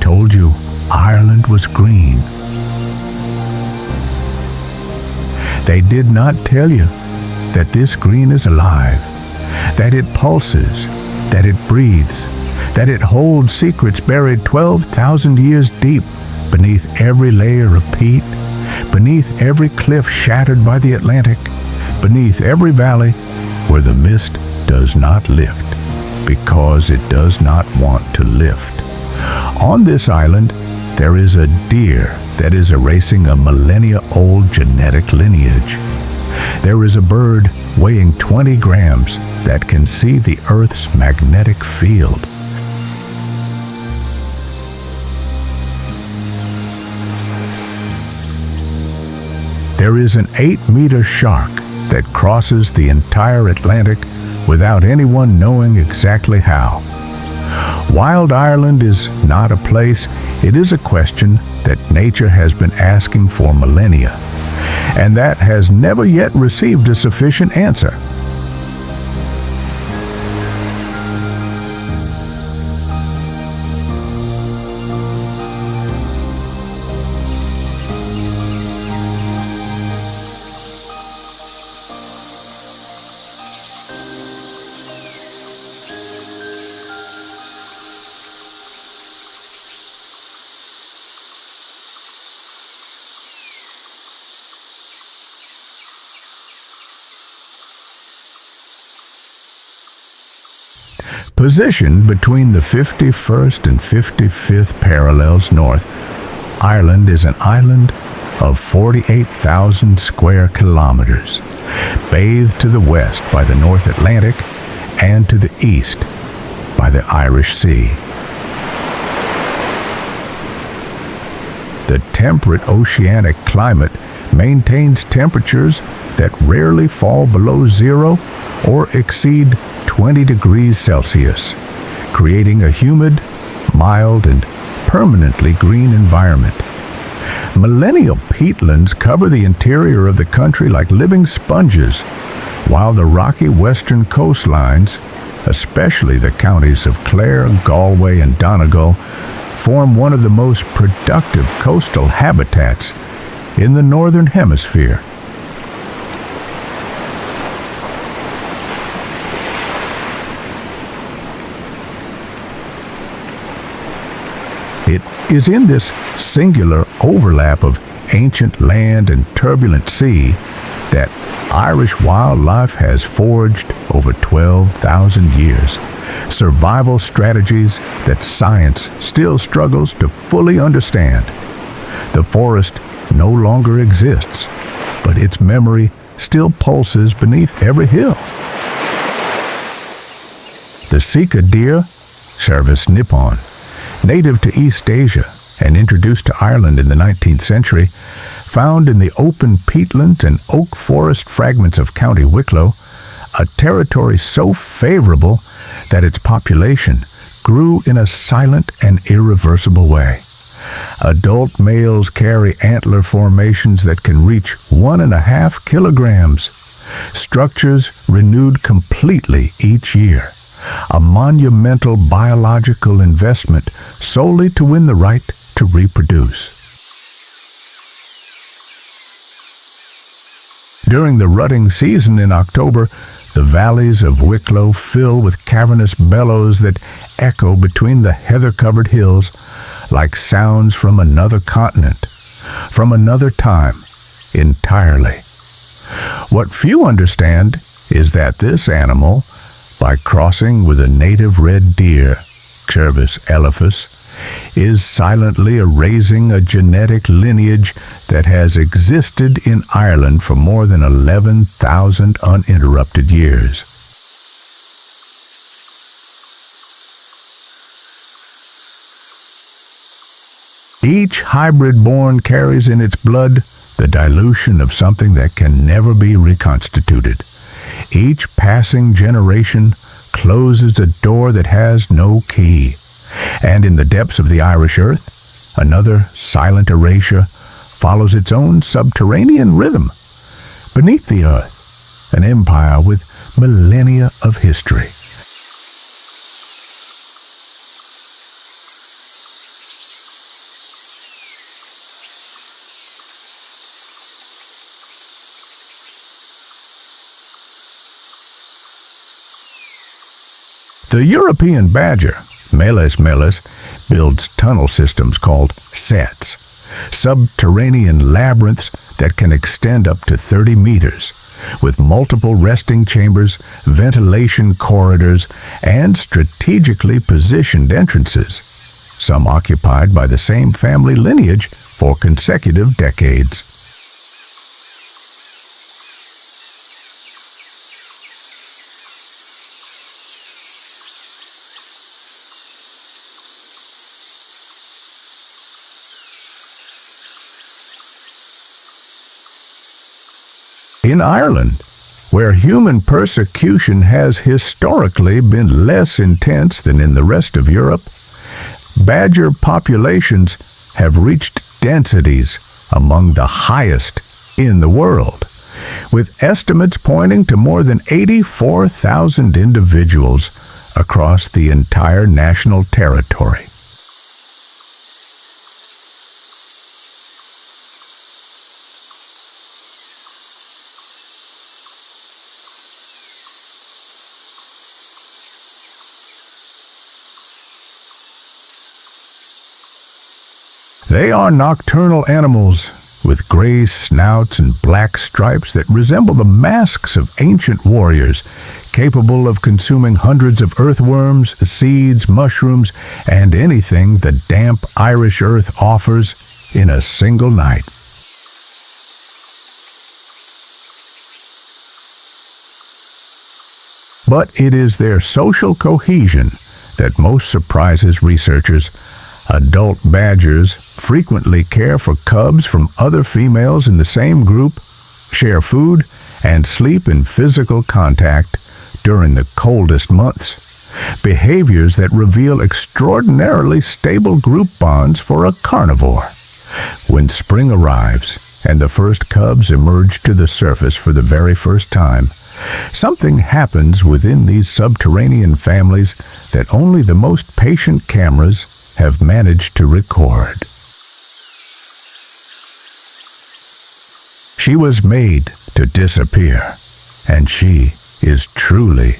told you Ireland was green. They did not tell you that this green is alive, that it pulses, that it breathes, that it holds secrets buried 12,000 years deep beneath every layer of peat, beneath every cliff shattered by the Atlantic, beneath every valley where the mist does not lift because it does not want to lift. On this island, there is a deer that is erasing a millennia-old genetic lineage. There is a bird weighing 20 grams that can see the Earth's magnetic field. There is an 8-meter shark that crosses the entire Atlantic without anyone knowing exactly how. Wild Ireland is not a place, it is a question that nature has been asking for millennia, and that has never yet received a sufficient answer. Positioned between the 51st and 55th parallels north, Ireland is an island of 48,000 square kilometers, bathed to the west by the North Atlantic and to the east by the Irish Sea. The temperate oceanic climate maintains temperatures that rarely fall below zero or exceed 20 degrees Celsius, creating a humid, mild, and permanently green environment. Millennial peatlands cover the interior of the country like living sponges, while the rocky western coastlines, especially the counties of Clare, Galway, and Donegal, form one of the most productive coastal habitats in the Northern Hemisphere. It is in this singular overlap of ancient land and turbulent sea that Irish wildlife has forged over 12,000 years, survival strategies that science still struggles to fully understand. The forest no longer exists, but its memory still pulses beneath every hill. The Sika deer, Cervus nippon, native to East Asia and introduced to Ireland in the 19th century, found in the open peatlands and oak forest fragments of County Wicklow, a territory so favorable that its population grew in a silent and irreversible way. Adult males carry antler formations that can reach 1.5 kilograms. Structures renewed completely each year. A monumental biological investment solely to win the right to reproduce. During the rutting season in October, the valleys of Wicklow fill with cavernous bellows that echo between the heather-covered hills like sounds from another continent, from another time entirely. What few understand is that this animal, by crossing with a native red deer, Cervus elephas, is silently erasing a genetic lineage that has existed in Ireland for more than 11,000 uninterrupted years. Each hybrid born carries in its blood the dilution of something that can never be reconstituted. Each passing generation closes a door that has no key, and in the depths of the Irish earth, another silent erasure follows its own subterranean rhythm. Beneath the earth, an empire with millennia of history. The European badger, Meles, builds tunnel systems called sets, subterranean labyrinths that can extend up to 30 meters, with multiple resting chambers, ventilation corridors, and strategically positioned entrances, some occupied by the same family lineage for consecutive decades. In Ireland, where human persecution has historically been less intense than in the rest of Europe, badger populations have reached densities among the highest in the world, with estimates pointing to more than 84,000 individuals across the entire national territory. They are nocturnal animals with gray snouts and black stripes that resemble the masks of ancient warriors, capable of consuming hundreds of earthworms, seeds, mushrooms, and anything the damp Irish earth offers in a single night. But it is their social cohesion that most surprises researchers. Adult badgers frequently care for cubs from other females in the same group, share food, and sleep in physical contact during the coldest months, behaviors that reveal extraordinarily stable group bonds for a carnivore. When spring arrives and the first cubs emerge to the surface for the very first time, something happens within these subterranean families that only the most patient cameras have managed to record. She was made to disappear, and she is truly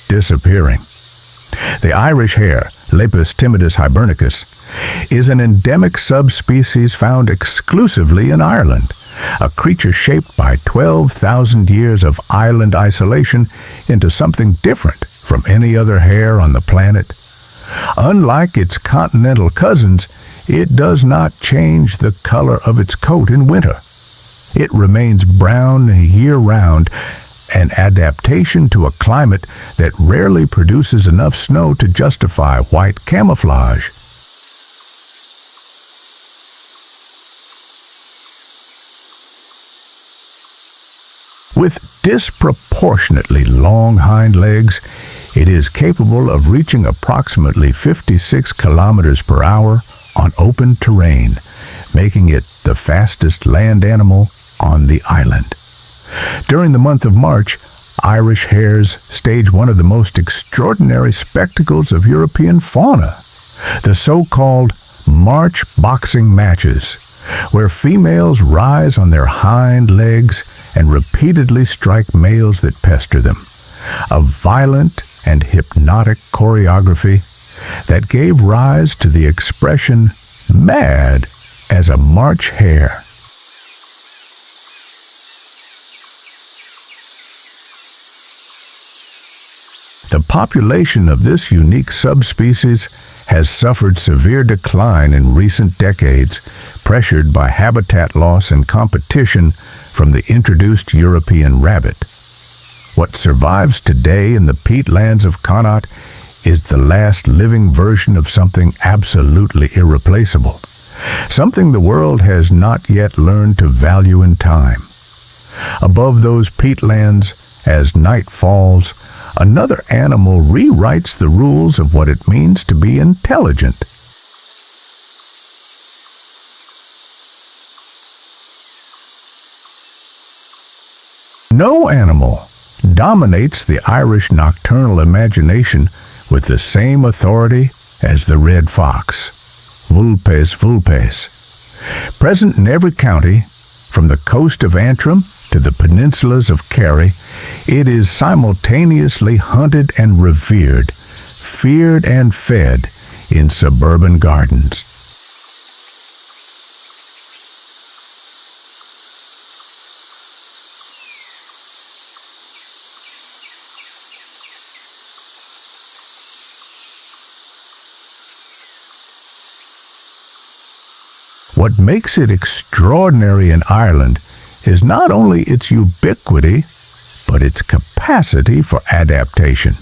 disappearing. The Irish hare, Lepus timidus hibernicus, is an endemic subspecies found exclusively in Ireland, a creature shaped by 12,000 years of island isolation into something different from any other hare on the planet. Unlike its continental cousins, it does not change the color of its coat in winter. It remains brown year-round, an adaptation to a climate that rarely produces enough snow to justify white camouflage. With disproportionately long hind legs, it is capable of reaching approximately 56 kilometers per hour on open terrain, making it the fastest land animal on the island. During the month of March, Irish hares stage one of the most extraordinary spectacles of European fauna, the so-called March boxing matches, where females rise on their hind legs and repeatedly strike males that pester them. A violent and hypnotic choreography that gave rise to the expression mad as a March hare. The population of this unique subspecies has suffered severe decline in recent decades, pressured by habitat loss and competition from the introduced European rabbit. What survives today in the peatlands of Connaught is the last living version of something absolutely irreplaceable, something the world has not yet learned to value in time. Above those peatlands, as night falls, another animal rewrites the rules of what it means to be intelligent. No animal dominates the Irish nocturnal imagination with the same authority as the red fox, Vulpes vulpes. Present in every county, from the coast of Antrim to the peninsulas of Kerry, it is simultaneously hunted and revered, feared and fed in suburban gardens. What makes it extraordinary in Ireland is not only its ubiquity, but its capacity for adaptation.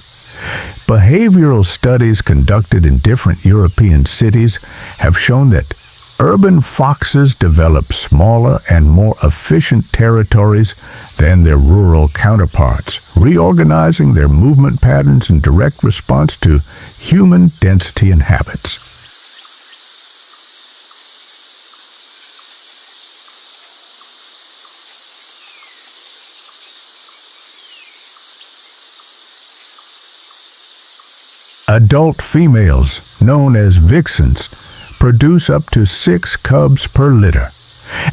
Behavioral studies conducted in different European cities have shown that urban foxes develop smaller and more efficient territories than their rural counterparts, reorganizing their movement patterns in direct response to human density and habits. Adult females, known as vixens, produce up to 6 cubs per litter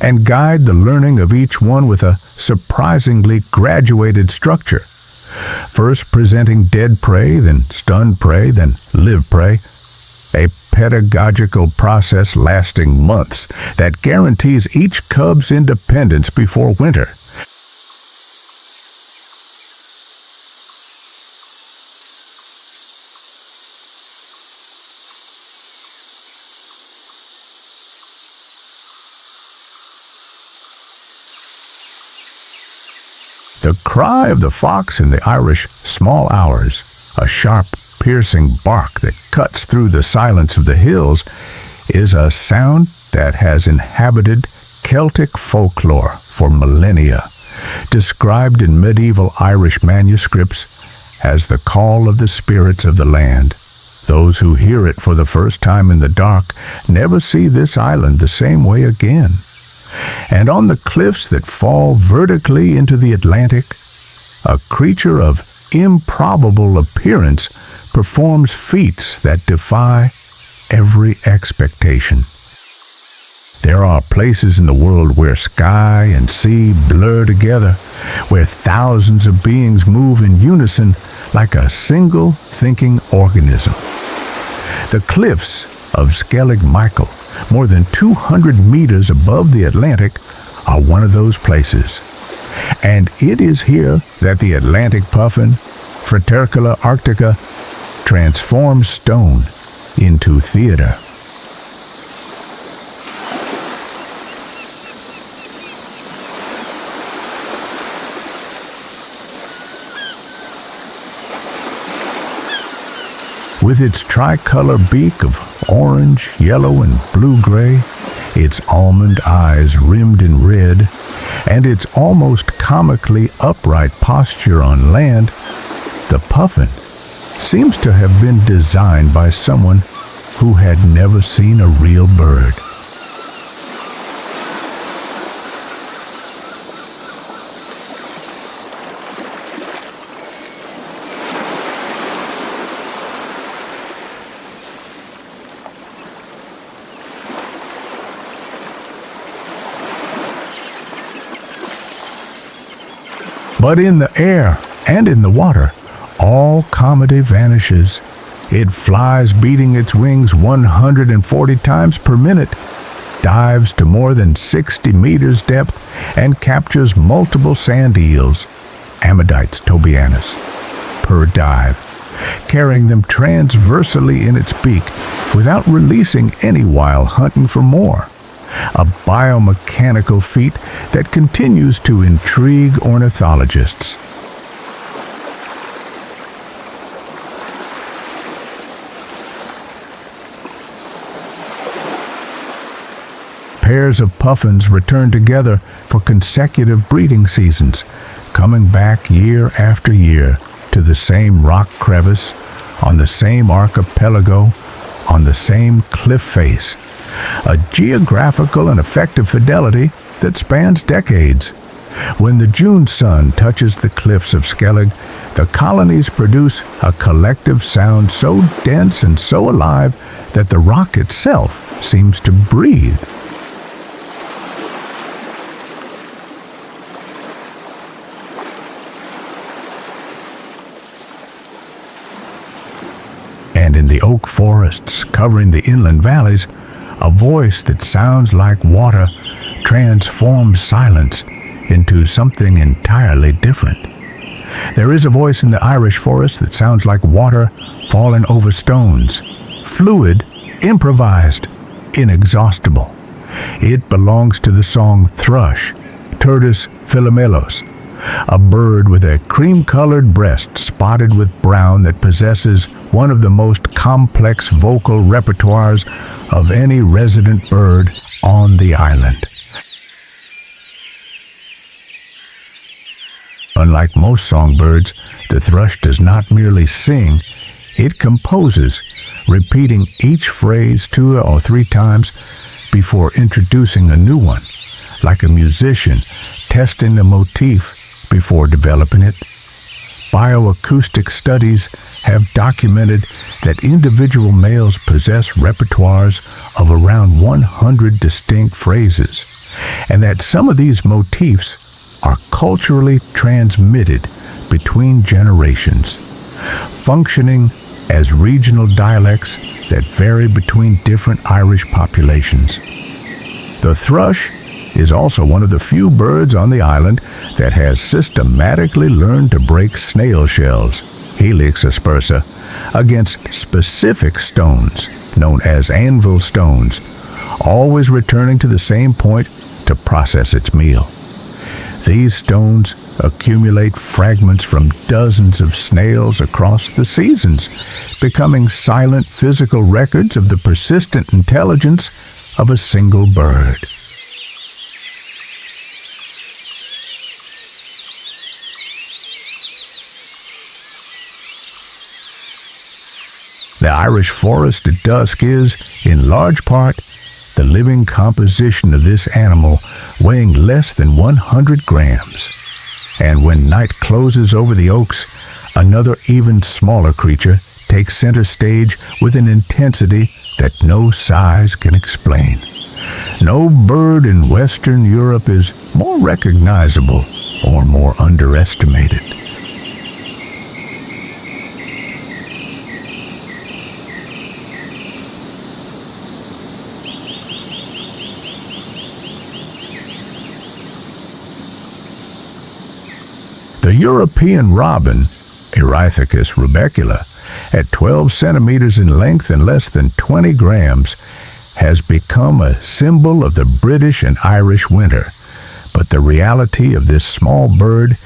and guide the learning of each one with a surprisingly graduated structure. First presenting dead prey, then stunned prey, then live prey, a pedagogical process lasting months that guarantees each cub's independence before winter. The cry of the fox in the Irish small hours, a sharp, piercing bark that cuts through the silence of the hills, is a sound that has inhabited Celtic folklore for millennia, described in medieval Irish manuscripts as the call of the spirits of the land. Those who hear it for the first time in the dark never see this island the same way again. And on the cliffs that fall vertically into the Atlantic, a creature of improbable appearance performs feats that defy every expectation. There are places in the world where sky and sea blur together, where thousands of beings move in unison like a single thinking organism. The cliffs of Skellig Michael, more than 200 meters above the Atlantic, are one of those places. And it is here that the Atlantic puffin, Fratercula arctica, transforms stone into theater. With its tricolor beak of orange, yellow, and blue-gray, its almond eyes rimmed in red, and its almost comically upright posture on land, the puffin seems to have been designed by someone who had never seen a real bird. But in the air and in the water, all comedy vanishes. It flies beating its wings 140 times per minute, dives to more than 60 meters depth, and captures multiple sand eels, Amidites tobianus, per dive, carrying them transversely in its beak without releasing any while hunting for more. A biomechanical feat that continues to intrigue ornithologists. Pairs of puffins return together for consecutive breeding seasons, coming back year after year to the same rock crevice, on the same archipelago, on the same cliff face. A geographical and effective fidelity that spans decades. When the June sun touches the cliffs of Skellig, the colonies produce a collective sound so dense and so alive that the rock itself seems to breathe. in the oak forests covering the inland valleys, a voice that sounds like water transforms silence into something entirely different. There is a voice in the Irish forest that sounds like water falling over stones, fluid, improvised, inexhaustible. It belongs to the song thrush, Turdus philomelos, a bird with a cream-colored breast spotted with brown that possesses one of the most complex vocal repertoires of any resident bird on the island. Unlike most songbirds, the thrush does not merely sing, it composes, repeating each phrase 2 or 3 times before introducing a new one, like a musician testing the motif before developing it. Bioacoustic studies have documented that individual males possess repertoires of around 100 distinct phrases, and that some of these motifs are culturally transmitted between generations, functioning as regional dialects that vary between different Irish populations. The thrush is also one of the few birds on the island that has systematically learned to break snail shells, Helix aspersa, against specific stones known as anvil stones, always returning to the same point to process its meal. These stones accumulate fragments from dozens of snails across the seasons, becoming silent physical records of the persistent intelligence of a single bird. The Irish forest at dusk is, in large part, the living composition of this animal weighing less than 100 grams. And when night closes over the oaks, another even smaller creature takes center stage with an intensity that no size can explain. No bird in Western Europe is more recognizable or more underestimated. The European robin, Erythacus rubecula, at 12 centimeters in length and less than 20 grams, has become a symbol of the British and Irish winter. But the reality of this small bird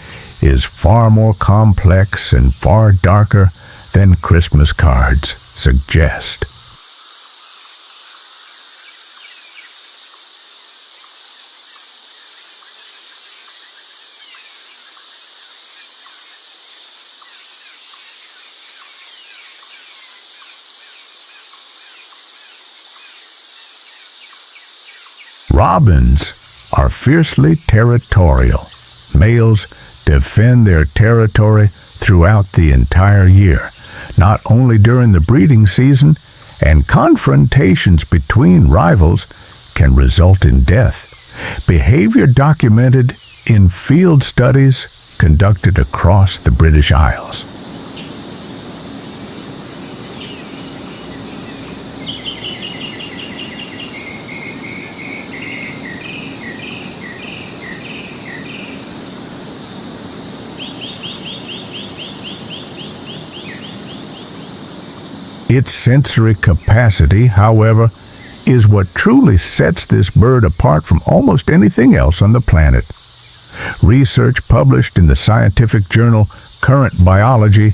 is far more complex and far darker than Christmas cards suggest. Robins are fiercely territorial. Males defend their territory throughout the entire year, not only during the breeding season, and confrontations between rivals can result in death. Behavior documented in field studies conducted across the British Isles. Its sensory capacity, however, is what truly sets this bird apart from almost anything else on the planet. Research published in the scientific journal Current Biology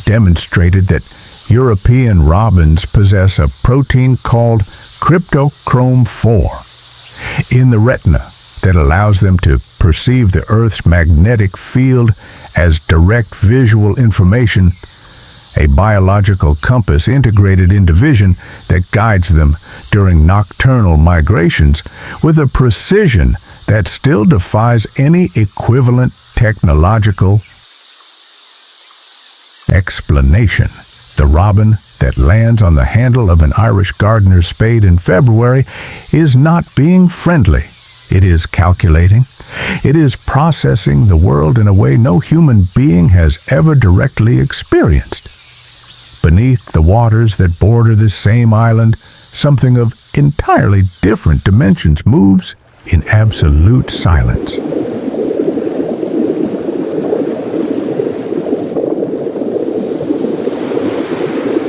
demonstrated that European robins possess a protein called cryptochrome 4 in the retina that allows them to perceive the Earth's magnetic field as direct visual information, a biological compass integrated into vision that guides them during nocturnal migrations with a precision that still defies any equivalent technological explanation. The robin that lands on the handle of an Irish gardener's spade in February is not being friendly. It is calculating. It is processing the world in a way no human being has ever directly experienced. Beneath the waters that border this same island, something of entirely different dimensions moves in absolute silence.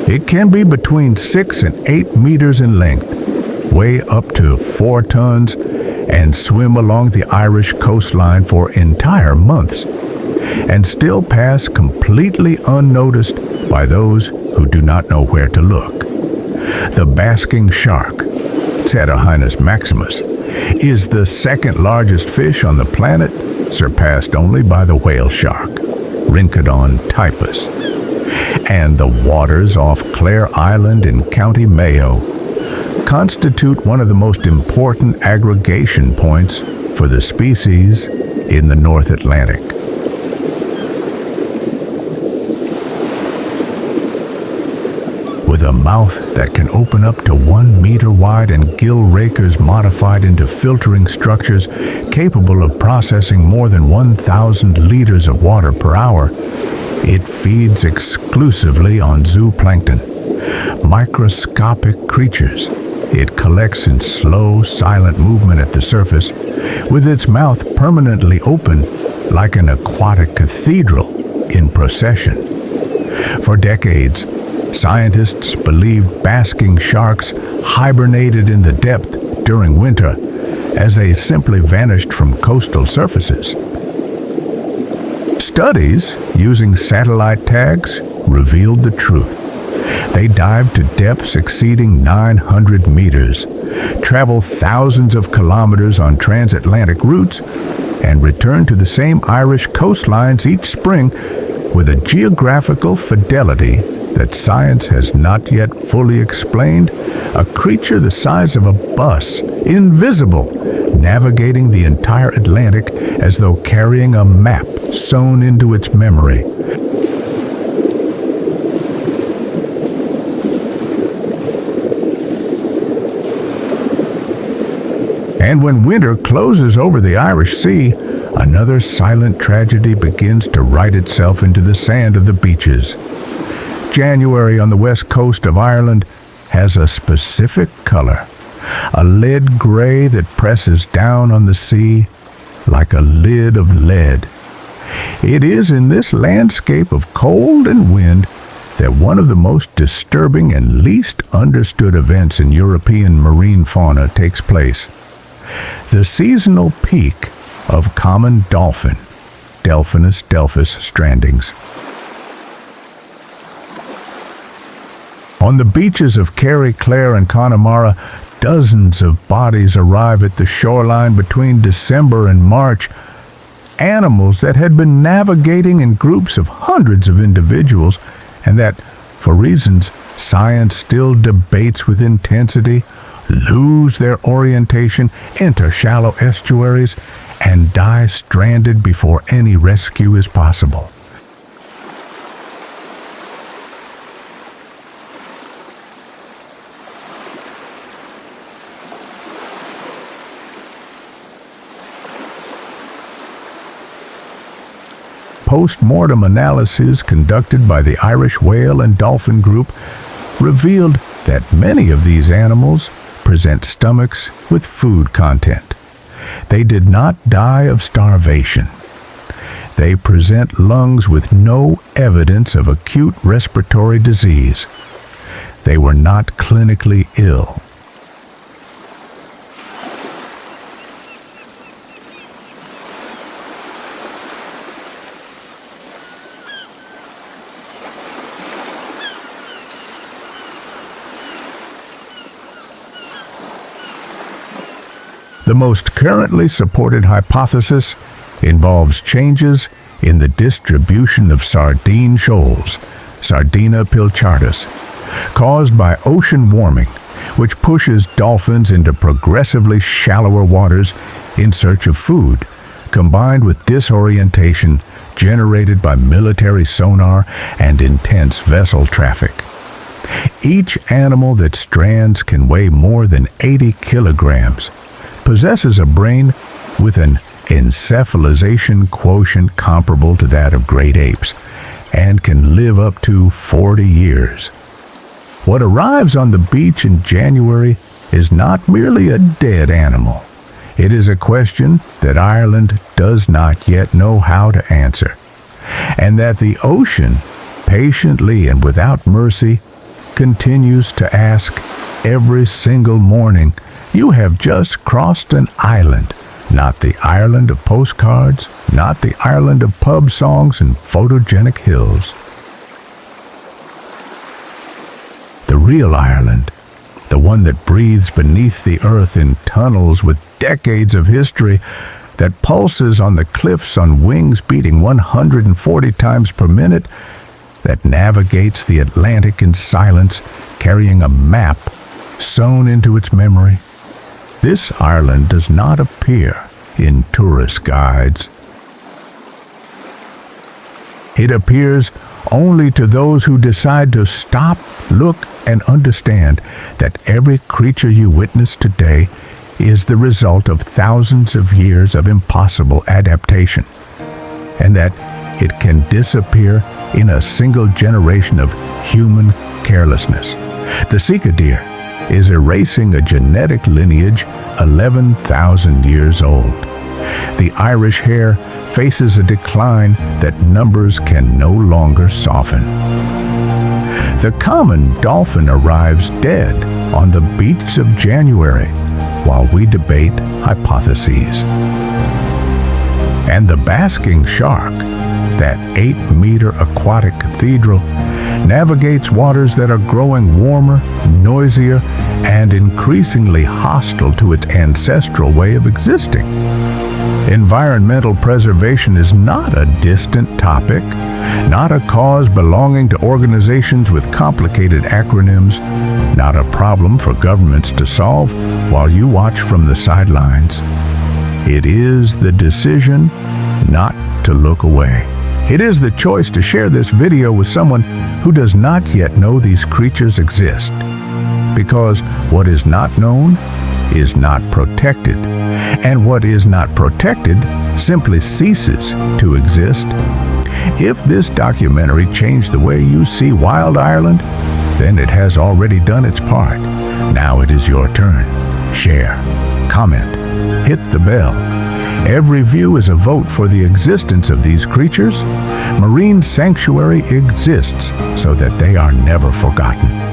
It can be between 6 and 8 meters in length, weigh up to 4 tons, and swim along the Irish coastline for entire months, and still pass completely unnoticed by those who do not know where to look. The basking shark, Cetiohynus maximus, is the second largest fish on the planet, surpassed only by the whale shark, Rhincodon typus. And the waters off Clare Island in County Mayo constitute one of the most important aggregation points for the species in the North Atlantic. With a mouth that can open up to 1 meter wide and gill rakers modified into filtering structures capable of processing more than 1,000 liters of water per hour, it feeds exclusively on zooplankton, microscopic creatures. It collects in slow, silent movement at the surface, with its mouth permanently open like an aquatic cathedral in procession. For decades, scientists believed basking sharks hibernated in the depth during winter, as they simply vanished from coastal surfaces. Studies using satellite tags revealed the truth. They dive to depths exceeding 900 meters, travel thousands of kilometers on transatlantic routes, and return to the same Irish coastlines each spring with a geographical fidelity that science has not yet fully explained. A creature the size of a bus, invisible, navigating the entire Atlantic as though carrying a map sewn into its memory. And when winter closes over the Irish Sea, another silent tragedy begins to write itself into the sand of the beaches. January on the west coast of Ireland has a specific color, a lead gray that presses down on the sea like a lid of lead. It is in this landscape of cold and wind that one of the most disturbing and least understood events in European marine fauna takes place. The seasonal peak of common dolphin, Delphinus delphis strandings. On the beaches of Kerry, Clare, and Connemara, dozens of bodies arrive at the shoreline between December and March. Animals that had been navigating in groups of hundreds of individuals, and that, for reasons science still debates with intensity, lose their orientation, enter shallow estuaries, and die stranded before any rescue is possible. Post-mortem analyses conducted by the Irish Whale and Dolphin Group revealed that many of these animals present stomachs with food content. They did not die of starvation. They present lungs with no evidence of acute respiratory disease. They were not clinically ill. The most currently supported hypothesis involves changes in the distribution of sardine shoals, Sardina pilchartus, caused by ocean warming, which pushes dolphins into progressively shallower waters in search of food, combined with disorientation generated by military sonar and intense vessel traffic. Each animal that strands can weigh more than 80 kilograms, possesses a brain with an encephalization quotient comparable to that of great apes, and can live up to 40 years. What arrives on the beach in January is not merely a dead animal. It is a question that Ireland does not yet know how to answer, and that the ocean, patiently and without mercy, continues to ask every single morning. You have just crossed an island, not the Ireland of postcards, not the Ireland of pub songs and photogenic hills. The real Ireland, the one that breathes beneath the earth in tunnels with decades of history, that pulses on the cliffs on wings beating 140 times per minute, that navigates the Atlantic in silence, carrying a map sewn into its memory. This Ireland does not appear in tourist guides. It appears only to those who decide to stop, look, and understand that every creature you witness today is the result of thousands of years of impossible adaptation, and that it can disappear in a single generation of human carelessness. The Sika deer is erasing a genetic lineage 11,000 years old. The Irish hare faces a decline that numbers can no longer soften. The common dolphin arrives dead on the beach of January while we debate hypotheses. And the basking shark, that 8-meter aquatic cathedral, navigates waters that are growing warmer, noisier, and increasingly hostile to its ancestral way of existing. Environmental preservation is not a distant topic, not a cause belonging to organizations with complicated acronyms, not a problem for governments to solve while you watch from the sidelines. It is the decision not to look away. It is the choice to share this video with someone who does not yet know these creatures exist. Because what is not known is not protected, and what is not protected simply ceases to exist. If this documentary changed the way you see Wild Ireland, then it has already done its part. Now it is your turn. Share, comment, hit the bell. Every view is a vote for the existence of these creatures. Marine Sanctuary exists so that they are never forgotten.